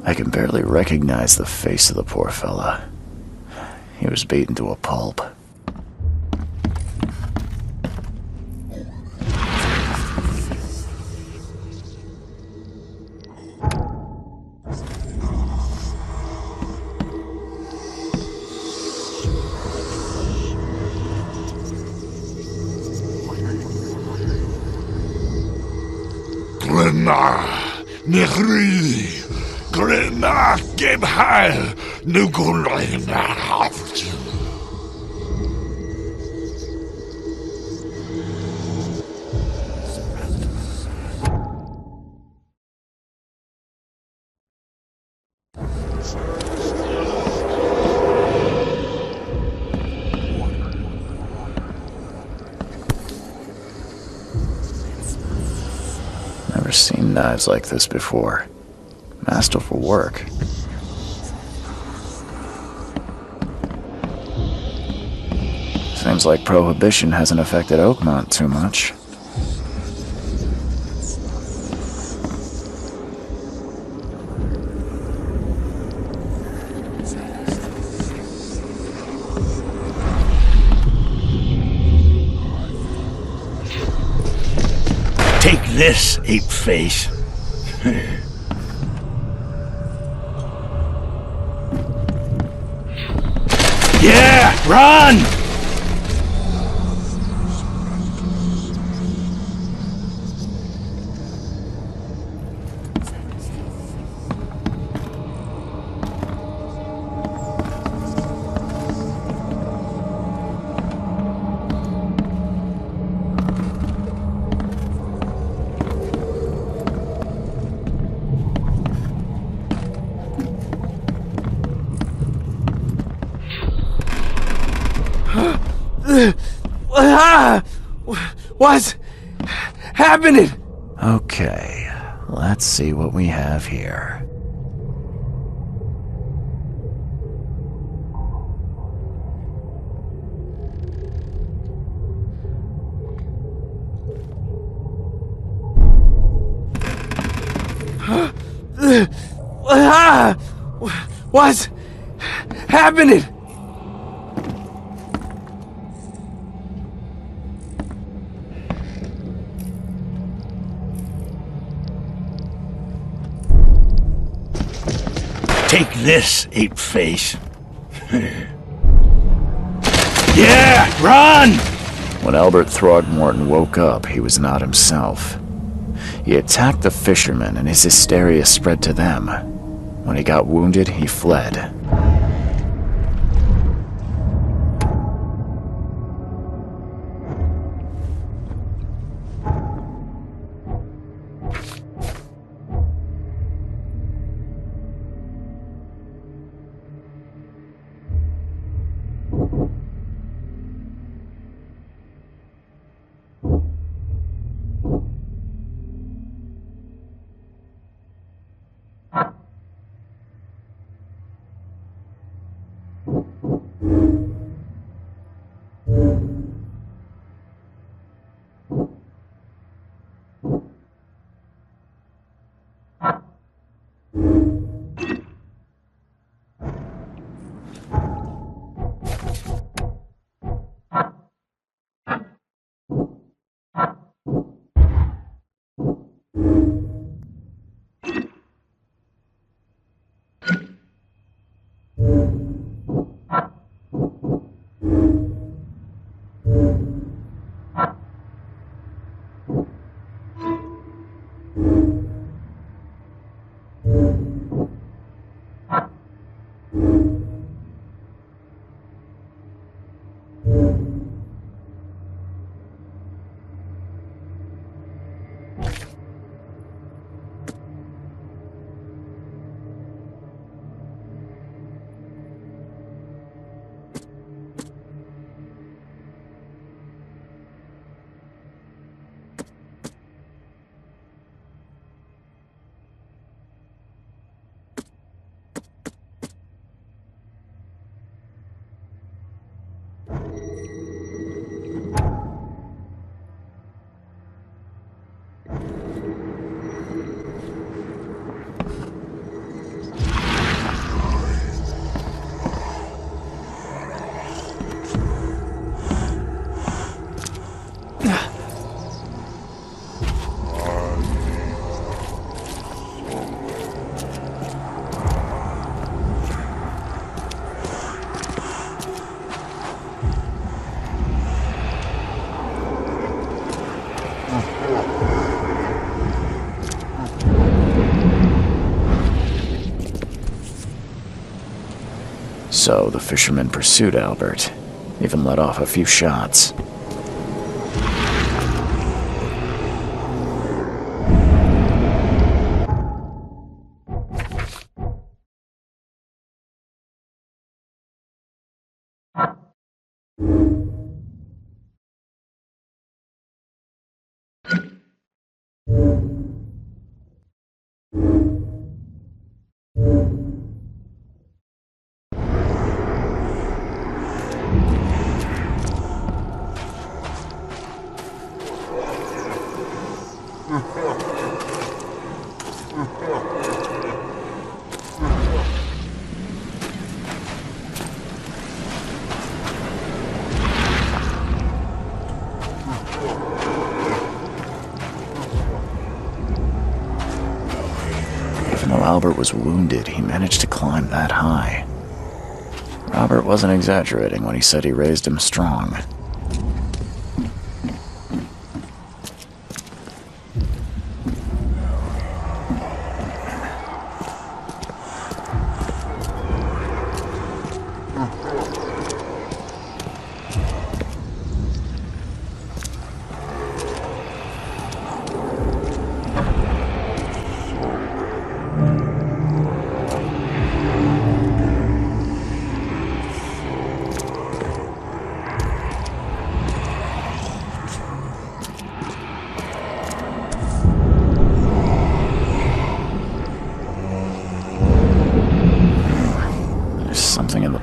I can barely recognize the face of the poor fella. He was beaten to a pulp. Never seen knives like this before. Masterful work. Seems like Prohibition hasn't affected Oakmont too much. Take this, ape-face. Yeah, run! What's happening? Okay, let's see what we have here. What's happening? Take this, ape-face. Yeah, run! When Albert Throgmorton woke up, he was not himself. He attacked the fishermen, and his hysteria spread to them. When he got wounded, he fled. So the fisherman pursued Albert, even let off a few shots. Even though Albert was wounded, he managed to climb that high. Robert wasn't exaggerating when he said he raised him strong. Something in the...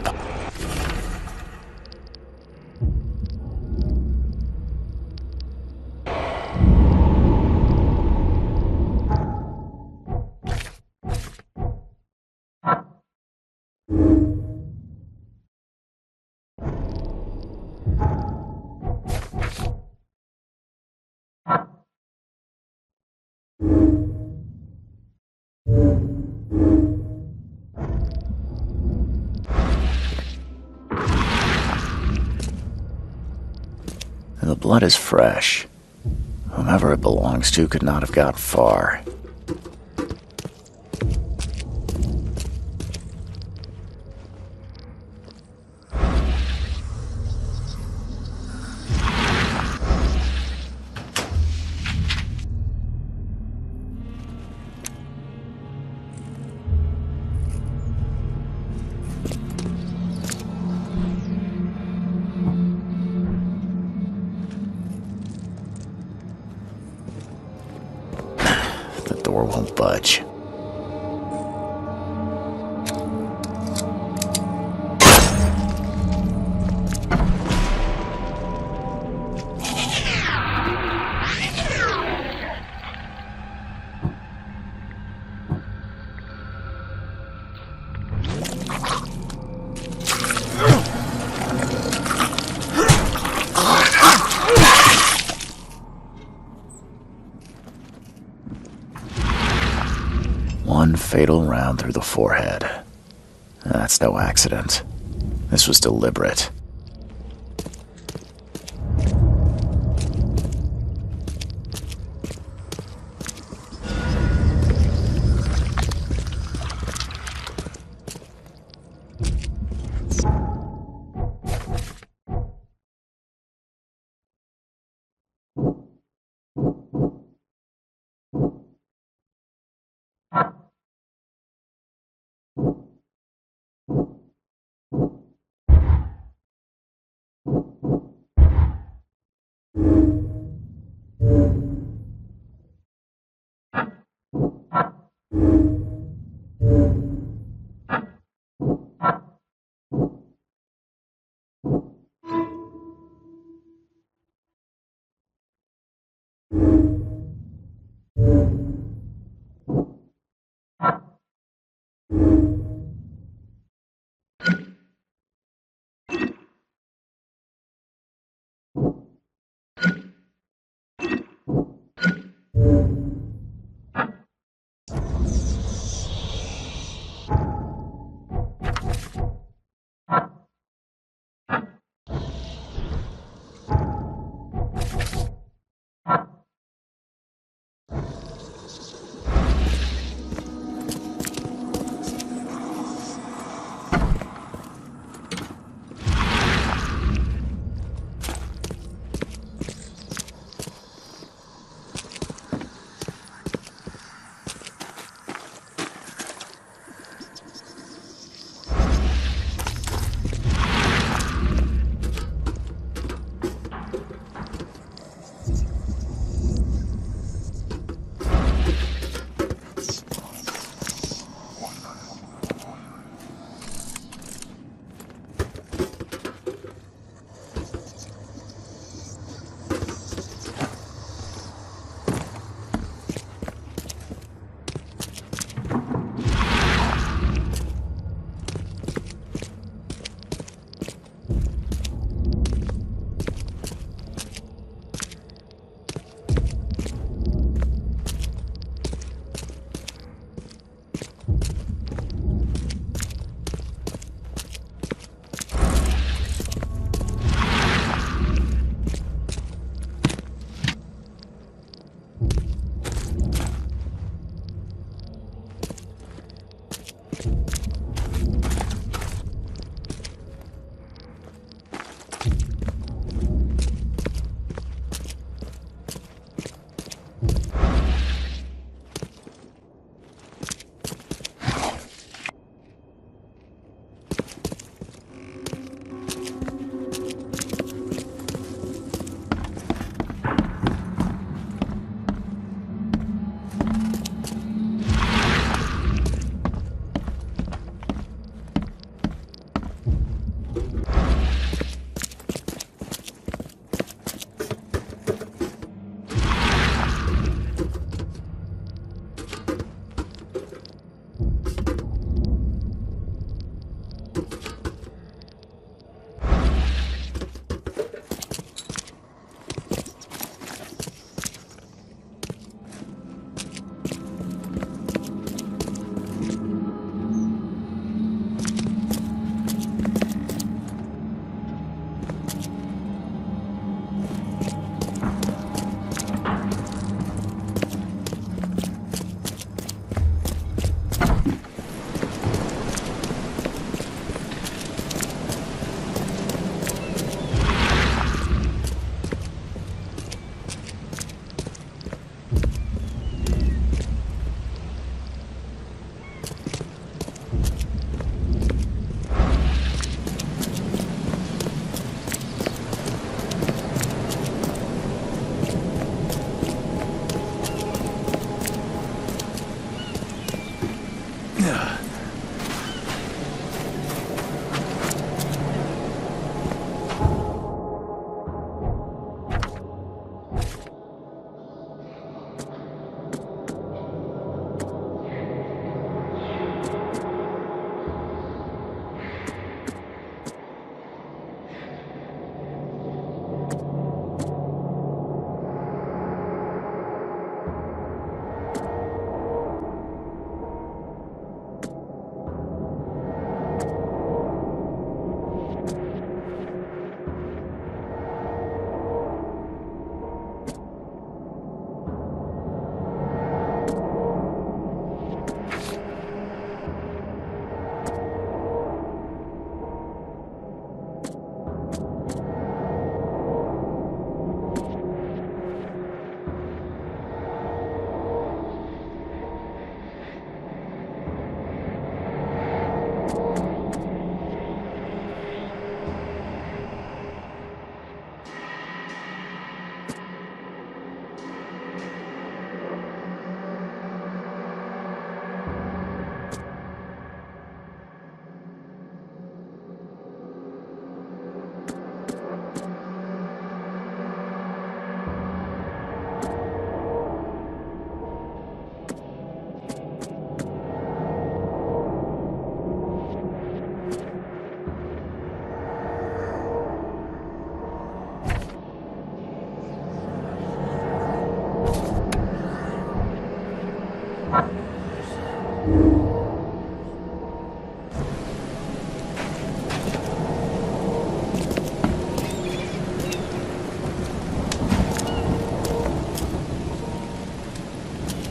The blood is fresh. Whomever it belongs to could not have got far. The door won't budge. One fatal round through the forehead. That's no accident. This was deliberate.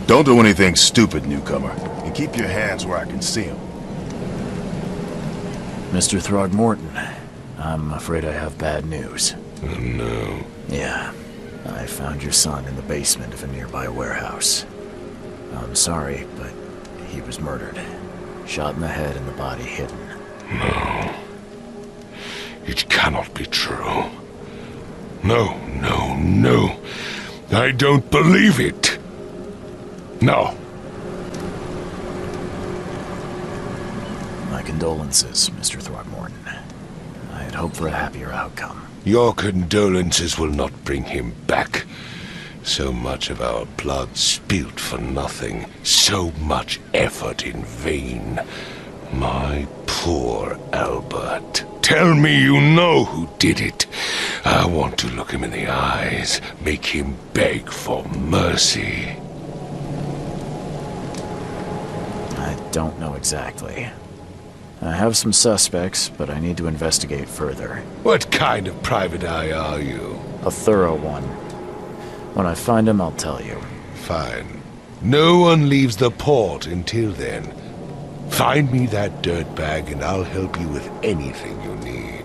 Don't do anything stupid, newcomer. And keep your hands where I can see them. Mr. Throgmorton, I'm afraid I have bad news. Oh, no. Yeah, I found your son in the basement of a nearby warehouse. I'm sorry, but he was murdered. Shot in the head and the body hidden. No. It cannot be true. No, no, no. I don't believe it. No. My condolences, Mr. Throgmorton. I had hoped for a happier outcome. Your condolences will not bring him back. So much of our blood spilt for nothing. So much effort in vain. My poor Albert. Tell me you know who did it. I want to look him in the eyes. Make him beg for mercy. I don't know exactly. I have some suspects, but I need to investigate further. What kind of private eye are you? A thorough one. When I find him, I'll tell you. Fine. No one leaves the port until then. Find me that dirtbag and I'll help you with anything you need.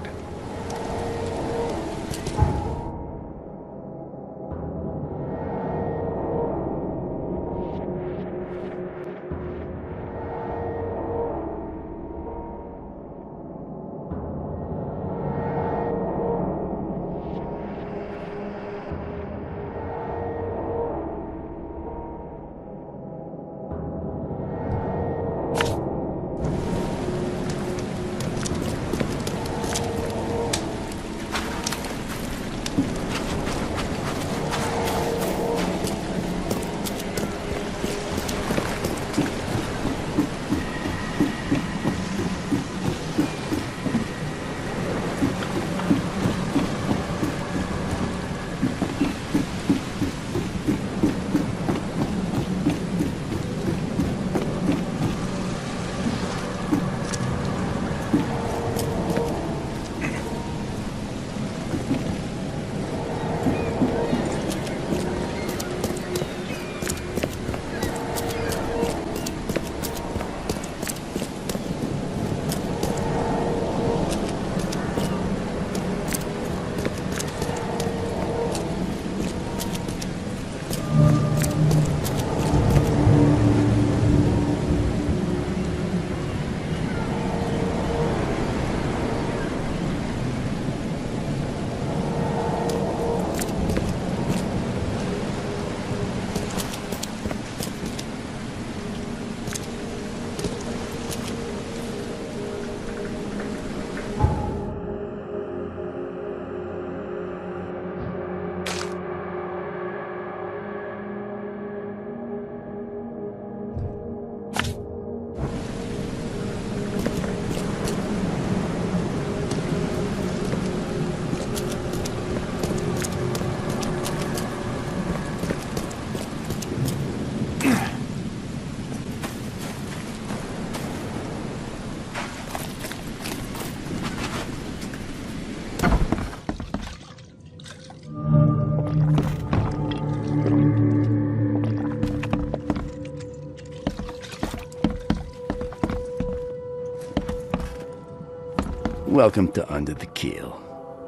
Welcome to Under the Keel.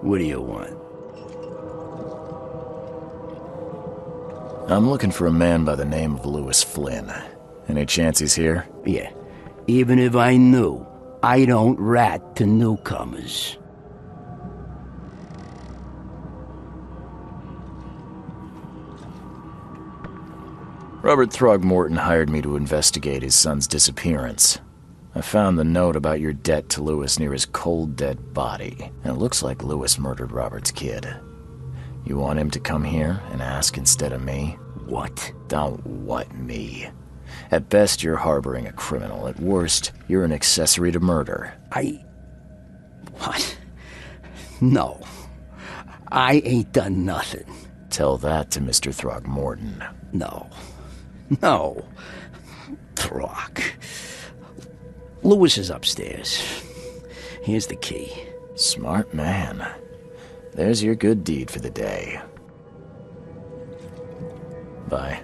What do you want? I'm looking for a man by the name of Lewis Flynn. Any chance he's here? Yeah. Even if I knew, I don't rat to newcomers. Robert Throgmorton hired me to investigate his son's disappearance. I found the note about your debt to Lewis near his cold, dead body, and it looks like Lewis murdered Robert's kid. You want him to come here and ask instead of me? What? Don't what me. At best, you're harboring a criminal. At worst, you're an accessory to murder. What? No. I ain't done nothing. Tell that to Mr. Throgmorton. No. Throg. Lewis is upstairs. Here's the key. Smart man. There's your good deed for the day. Bye.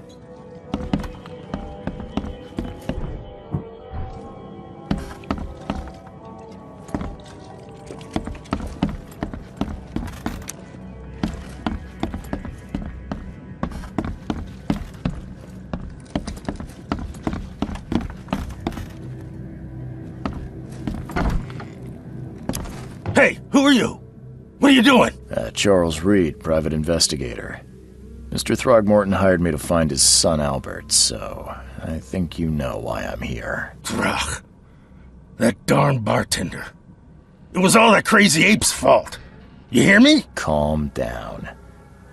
Hey, who are you? What are you doing? Charles Reed, private investigator. Mr. Throgmorton hired me to find his son Albert, so I think you know why I'm here. Throg. That darn bartender. It was all that crazy ape's fault. You hear me? Calm down.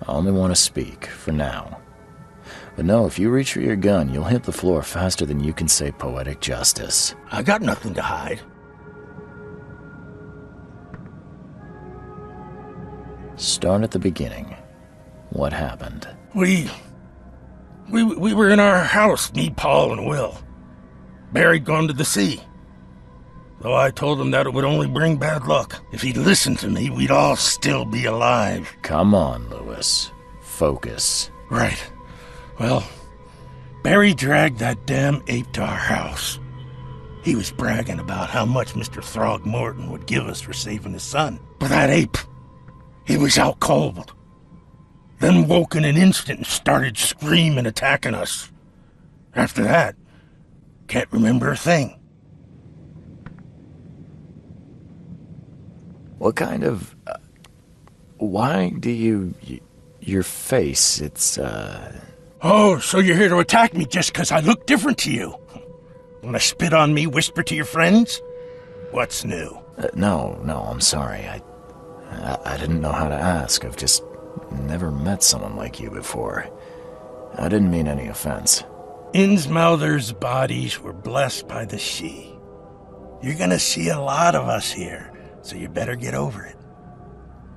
I only want to speak, for now. But no, if you reach for your gun, you'll hit the floor faster than you can say poetic justice. I got nothing to hide. Start at the beginning. What happened? We were in our house, me, Paul, and Will. Barry'd gone to the sea. Though I told him that it would only bring bad luck. If he'd listened to me, we'd all still be alive. Come on, Lewis. Focus. Right. Well, Barry dragged that damn ape to our house. He was bragging about how much Mr. Throgmorton would give us for saving his son. But that ape, he was out cold. Then woke in an instant and started screaming, attacking us. After that, can't remember a thing. What kind of... why do you... your face, it's, Oh, so you're here to attack me just 'cause I look different to you? Wanna spit on me, whisper to your friends? What's new? No, I'm sorry. I didn't know how to ask. I've just never met someone like you before. I didn't mean any offense. Innsmouther's bodies were blessed by the sea. You're gonna see a lot of us here, so you better get over it.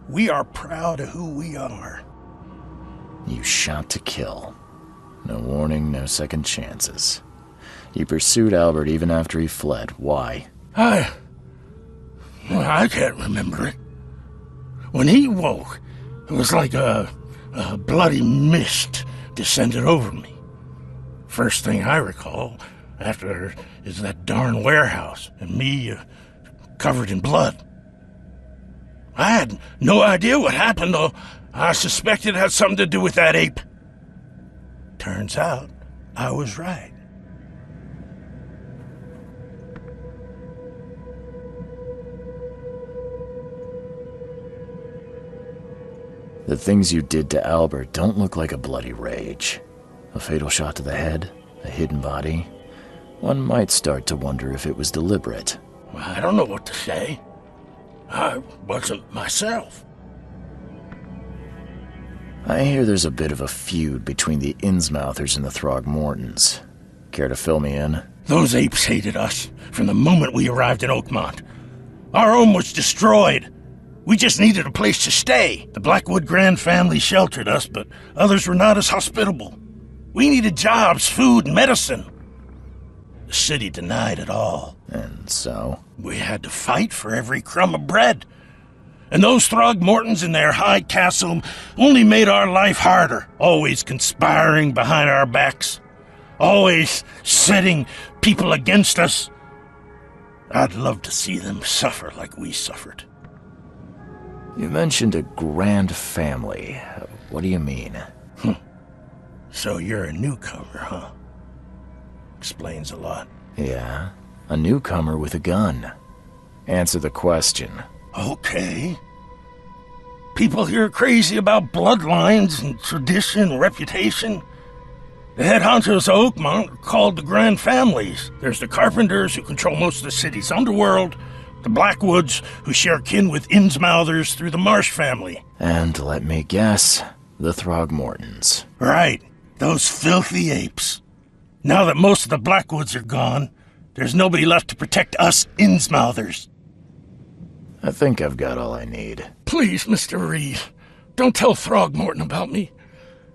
We are proud of who we are. You shot to kill. No warning, no second chances. You pursued Albert even after he fled. Why? I can't remember it. When he woke, it was like a bloody mist descended over me. First thing I recall after is that darn warehouse and me covered in blood. I had no idea what happened, though I suspected it had something to do with that ape. Turns out I was right. The things you did to Albert don't look like a bloody rage. A fatal shot to the head, a hidden body. One might start to wonder if it was deliberate. I don't know what to say. I wasn't myself. I hear there's a bit of a feud between the Innsmouthers and the Throgmortons. Care to fill me in? Those apes hated us from the moment we arrived in Oakmont. Our home was destroyed. We just needed a place to stay. The Blackwood Grand family sheltered us, but others were not as hospitable. We needed jobs, food, and medicine. The city denied it all. And so? We had to fight for every crumb of bread. And those Throgmortons in their high castle only made our life harder, always conspiring behind our backs, always setting people against us. I'd love to see them suffer like we suffered. You mentioned a grand family. What do you mean? So you're a newcomer, huh? Explains a lot. Yeah, a newcomer with a gun. Answer the question. Okay. People here are crazy about bloodlines and tradition and reputation. The head honchos of Oakmont are called the Grand Families. There's the Carpenters, who control most of the city's underworld, the Blackwoods, who share kin with Innsmouthers through the Marsh family. And let me guess, the Throgmortons. Right, those filthy apes. Now that most of the Blackwoods are gone, there's nobody left to protect us Innsmouthers. I think I've got all I need. Please, Mr. Reed, don't tell Throgmorton about me.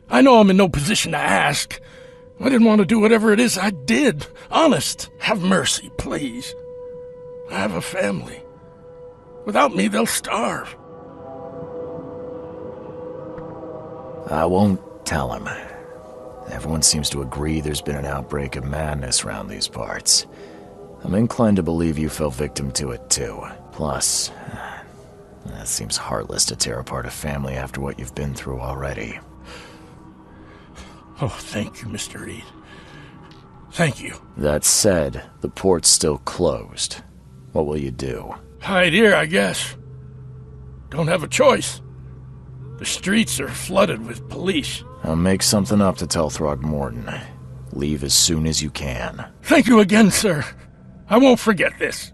I know I'm in no position to ask. I didn't want to do whatever it is I did. Honest, have mercy, please. I have a family. Without me, they'll starve. I won't tell him. Everyone seems to agree there's been an outbreak of madness around these parts. I'm inclined to believe you fell victim to it too. Plus, it seems heartless to tear apart a family after what you've been through already. Oh, thank you, Mr. Reed. Thank you. That said, the port's still closed. What will you do? Hide here, I guess. Don't have a choice. The streets are flooded with police. I'll make something up to tell Throgmorton. Leave as soon as you can. Thank you again, sir. I won't forget this.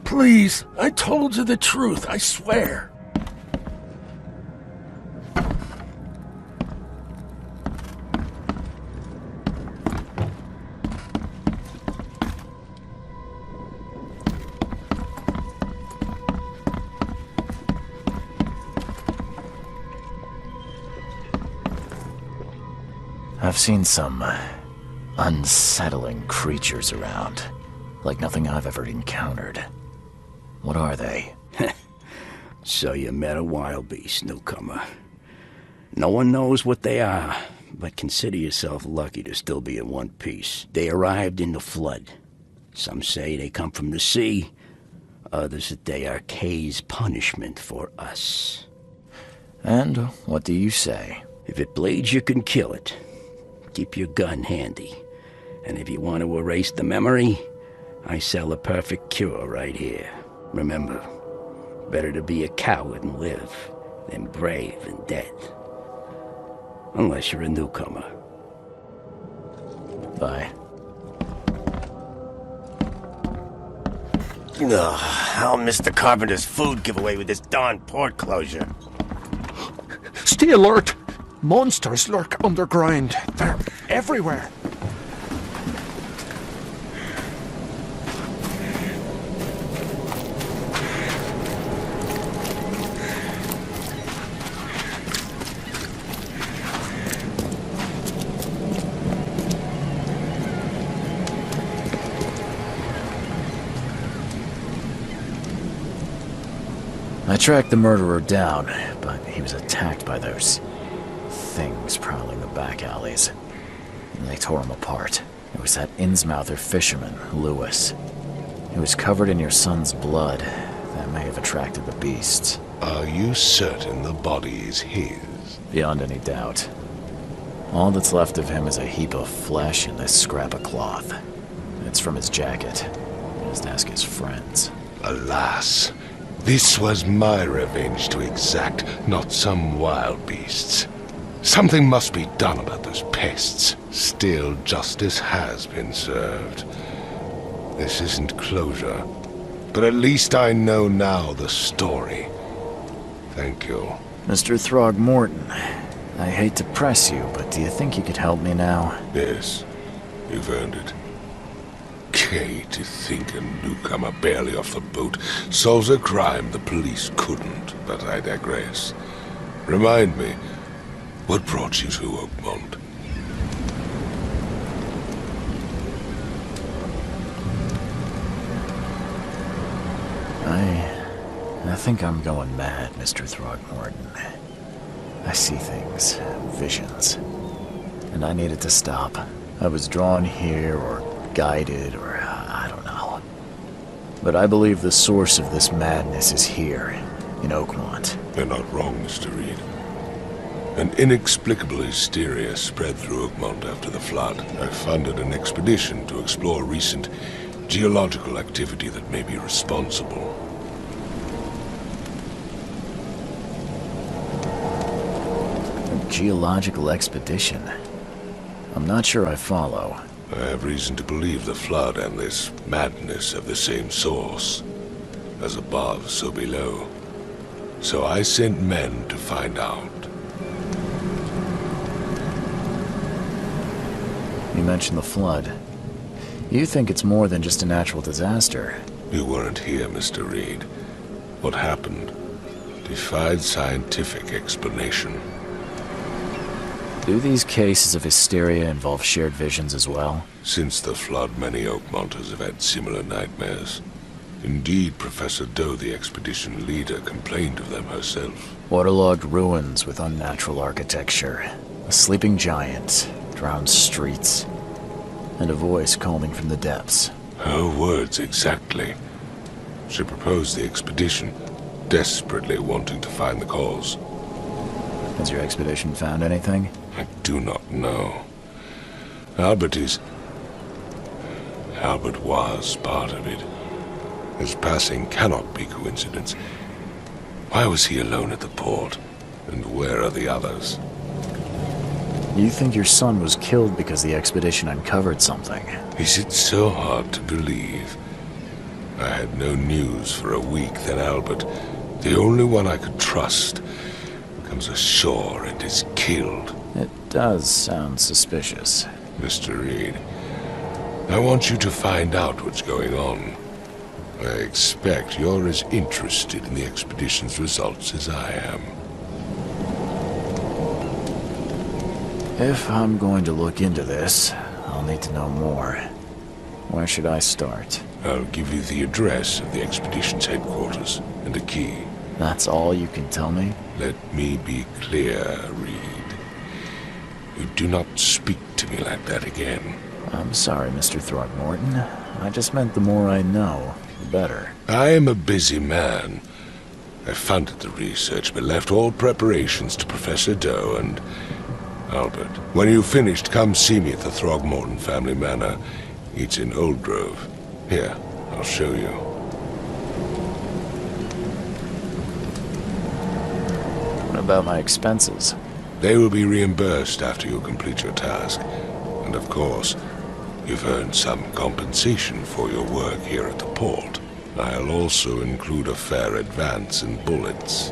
Please, I told you the truth, I swear. I've seen some unsettling creatures around, like nothing I've ever encountered. What are they? So you met a wild beast, newcomer. No one knows what they are, but consider yourself lucky to still be in one piece. They arrived in the flood. Some say they come from the sea. Others that they are Kay's punishment for us. And what do you say? If it bleeds, you can kill it. Keep your gun handy. And if you want to erase the memory, I sell a perfect cure right here. Remember, better to be a coward and live than brave and dead. Unless you're a newcomer. Bye. I'll miss the Carpenter's food giveaway with this darn port closure. Stay alert! Monsters lurk underground. They're everywhere. I tracked the murderer down, but he was attacked by those things prowling the back alleys. And they tore him apart. It was that Innsmouther fisherman, Lewis. He was covered in your son's blood. That may have attracted the beasts. Are you certain the body is his? Beyond any doubt. All that's left of him is a heap of flesh and this scrap of cloth. It's from his jacket. Just ask his friends. Alas, this was my revenge to exact, not some wild beast's. Something must be done about those pests. Still, justice has been served. This isn't closure, but at least I know now the story. Thank you. Mr. Throgmorton, I hate to press you, but do you think you could help me now? Yes, you've earned it. Gay to think a newcomer barely off the boat solves a crime the police couldn't, but I digress. Remind me, what brought you to Oakmont? I think I'm going mad, Mr. Throgmorton. I see things, visions, and I needed to stop. I was drawn here, or guided, or I don't know. But I believe the source of this madness is here, in Oakmont. You're not wrong, Mr. Reed. An inexplicable hysteria spread through Oakmont after the flood. I funded an expedition to explore recent geological activity that may be responsible. A geological expedition? I'm not sure I follow. I have reason to believe the flood and this madness have the same source. As above, so below. So I sent men to find out. You mentioned the flood. You think it's more than just a natural disaster. You weren't here, Mr. Reed. What happened defied scientific explanation. Do these cases of hysteria involve shared visions as well? Since the flood, many Oakmonters have had similar nightmares. Indeed, Professor Doe, the expedition leader, complained of them herself. Waterlogged ruins with unnatural architecture. A sleeping giant, drowned streets, and a voice calling from the depths. Her words exactly. She proposed the expedition, desperately wanting to find the cause. Has your expedition found anything? I do not know. Albert was part of it. His passing cannot be coincidence. Why was he alone at the port? And where are the others? You think your son was killed because the expedition uncovered something? Is it so hard to believe? I had no news for a week, then Albert, the only one I could trust, comes ashore and is killed. It does sound suspicious. Mr. Reed, I want you to find out what's going on. I expect you're as interested in the expedition's results as I am. If I'm going to look into this, I'll need to know more. Where should I start? I'll give you the address of the expedition's headquarters and a key. That's all you can tell me? Let me be clear, Reed. You do not speak to me like that again. I'm sorry, Mr. Throgmorton. I just meant the more I know, the better. I am a busy man. I funded the research, but left all preparations to Professor Doe and Albert. When you've finished, come see me at the Throgmorton family manor. It's in Old Grove. Here, I'll show you. What about my expenses? They will be reimbursed after you complete your task. And of course, you've earned some compensation for your work here at the port. I'll also include a fair advance in bullets.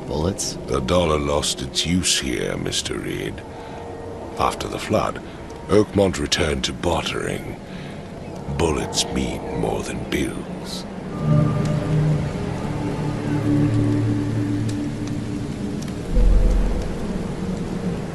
Bullets? The dollar lost its use here, Mr. Reed. After the flood, Oakmont returned to bartering. Bullets mean more than bills.